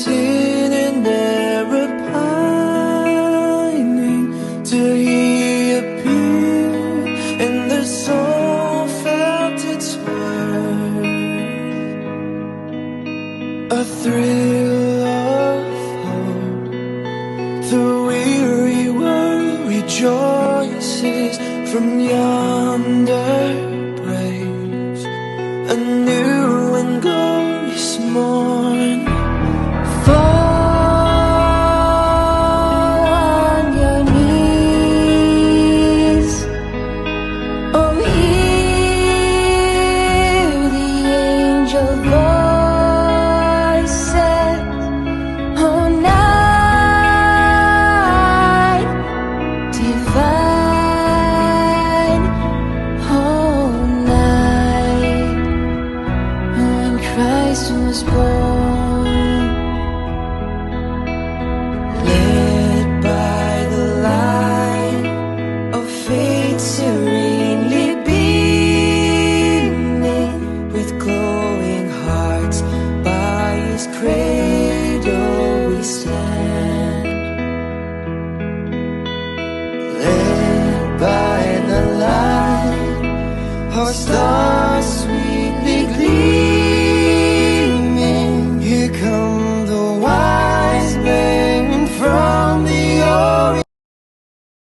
seen in their repining till he appeared, and the soul felt its worth. A thrill of hope, the weary world rejoices from yonder breaks a new and glorious morn. For